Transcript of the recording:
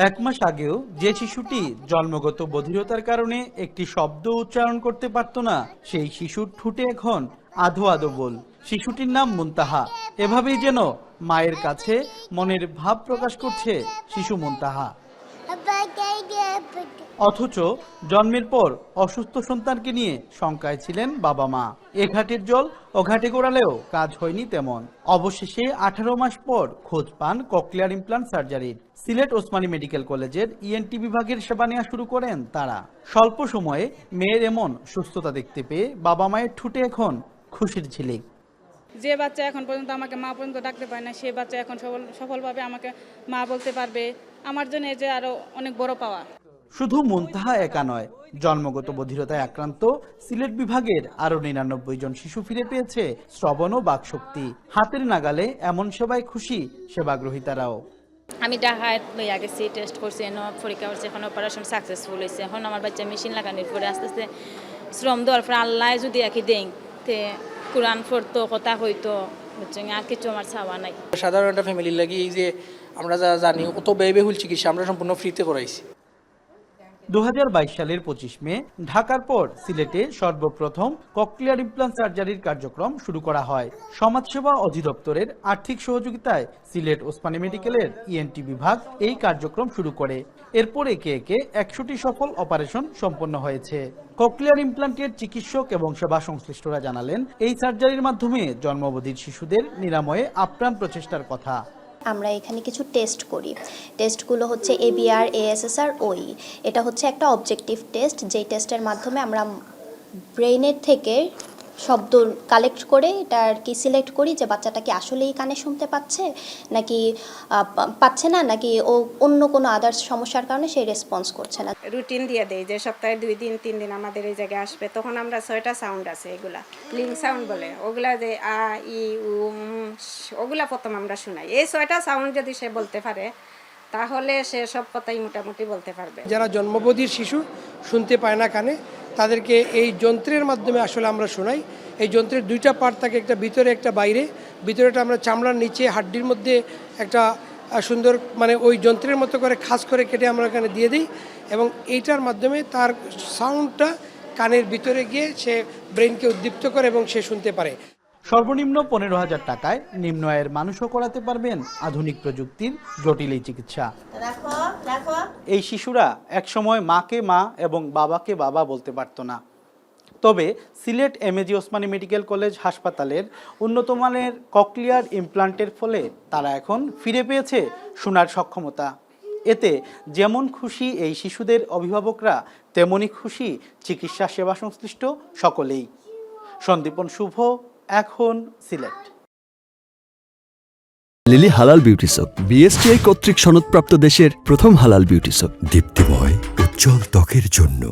এক মাস আগেও যে শিশুটি জন্মগত বধিরতার কারণে একটি শব্দ উচ্চারণ করতে পারত না, সেই শিশুর ঠোঁটে এখন আধো আধো বল। শিশুটির নাম মুনতাহা। এভাবেই যেন মায়ের কাছে মনের ভাব প্রকাশ করছে শিশু মুনতাহা। অথচ জন্মের পর অসুস্থ সন্তানকে নিয়ে শঙ্কায় ছিলেন বাবা মা। এ ঘাটের জল ও ঘাটে গোড়ালেও কাজ হয়নি তেমন। অবশেষে 18 মাস পর খোঁজ পান ককলিয়ার ইমপ্লান্ট সার্জারির। সিলেট ওসমানী মেডিকেল কলেজের ইএনটি বিভাগের সেবা নেওয়া শুরু করেন তারা। স্বল্প সময়ে মেয়ের এমন সুস্থতা দেখতে পেয়ে বাবা মায়ের ঠোঁটে এখন খুশির ঝিলিক। যে বাচ্চা এখন পর্যন্ত আমাকে মা পর্যন্ত ডাকতে পারে না, সে বাচ্চা এখন সফলভাবে আমাকে মা বলতে পারবে। আমার জন্য যে আরো অনেক বড় পাওয়া। শুধু মুনতাহা একা নয়, জন্মগত বধিরতায় আক্রান্ত সিলেট বিভাগের আরো 99 জন শিশু ফিরে পেয়েছে শ্রবণ ও বাকশক্তি। হাতের নাগালে এমন সেবায় খুশি সেবাগ্রহীতারাও। আমি ঢাকায় লইয়া গেছি, টেস্ট করছি, পরীক্ষা করছি, এখন অপারেশন সাকসেসফুল হয়েছে। এখন আমার বাচ্চা মেশিন লাগানোর পরে আস্তে আস্তে শ্রম দেওয়ার পরে আল্লাহ যদি একই দেন তে কোরআন পড়তো, কথা হইতো, আর কিছু আমার চাওয়া নাই। সাধারণ একটা ফ্যামিলির লাগি এই যে আমরা যা জানি অত ব্যয়বহুল চিকিৎসা আমরা সম্পূর্ণ ফ্রিতে করাইছি। 2022 সালের 25 মে ঢাকার পর সিলেটে সর্বপ্রথম ককলিয়ার ইমপ্লান্ট সার্জারির কার্যক্রম শুরু করা হয়। সমাজসেবা অধিদপ্তরের আর্থিক সহযোগিতায় সিলেট ওসমানী মেডিকেলের ইএনটি বিভাগ এই কার্যক্রম শুরু করে। এরপর একে একে 100টি সফল অপারেশন সম্পন্ন হয়েছে। ককলিয়ার ইমপ্লান্টের চিকিৎসক এবং সেবা সংশ্লিষ্টরা জানালেন, এই সার্জারির মাধ্যমে জন্মবধির শিশুদের নিরাময়ে আপ্রাণ প্রচেষ্টার কথা। আমরা এখানে কিছু টেস্ট করি। টেস্টগুলো হচ্ছে ABR, ASSR, OE। এটা হচ্ছে একটা অবজেক্টিভ টেস্ট, যেই টেস্টের মাধ্যমে আমরা ব্রেইনের থেকে শব্দ কালেক্ট করে এটা আর কি সিলেক্ট করি যে বাচ্চাটা কি আসলেই কানে শুনতে পাচ্ছে নাকি পাচ্ছে না, নাকি ও অন্য কোনো আদার্স সমস্যার কারণে সেই রেসপন্স করছে না। রুটিন দিয়ে দেয় যে সপ্তাহে 2 দিন 3 দিন আমাদের এই জায়গায় আসবে। তখন আমরা 6টা সাউন্ড আছে, এগুলা লিঙ্ক সাউন্ড বলে, ওগুলা যে আ ই উ ওগুলা প্রথম আমরা শোনাই। এই 6টা সাউন্ড যদি সে বলতে পারে তাহলে সে সব কথাই মোটামুটি বলতে পারবে। যারা জন্মবধির শিশু শুনতে পায় না কানে, তাদেরকে এই যন্ত্রের মাধ্যমে আসলে আমরা শোনাই। এই যন্ত্রের 2টা পার্ট থাকে, একটা ভিতরে একটা বাইরে। ভিতরেটা আমরা চামড়ার নিচে হাড্ডির মধ্যে একটা সুন্দর মানে ওই যন্ত্রের মতো করে খাস করে কেটে আমরা এখানে দিয়ে দিই এবং এইটার মাধ্যমে তার সাউন্ডটা কানের ভিতরে গিয়ে সে ব্রেনকে উদ্দীপ্ত করে এবং সে শুনতে পারে। সর্বনিম্ন 15,000 টাকায় নিম্ন আয়ের মানুষও করাতে পারবেন আধুনিক প্রযুক্তির জটিল এই চিকিৎসা। এই শিশুরা একসময় মাকে মা এবং বাবাকে বাবা বলতে পারত না। তবে Sylhet MAG Osmani medical college হাসপাতালের উন্নত মানের ককলিয়ার ইমপ্লান্টের ফলে তারা এখন ফিরে পেয়েছে শোনার সক্ষমতা। এতে যেমন খুশি এই শিশুদের অভিভাবকরা, তেমনি খুশি চিকিৎসা সেবা সংশ্লিষ্ট সকলেই। সন্দীপন শুভ, এখন সিলেট। লিলি হালাল বিউটি সোপ, বিএসটিআই কর্তৃক সনদপ্রাপ্ত দেশের প্রথম হালাল বিউটি সোপ। দীপ্তিময় উজ্জ্বল ত্বকের জন্য।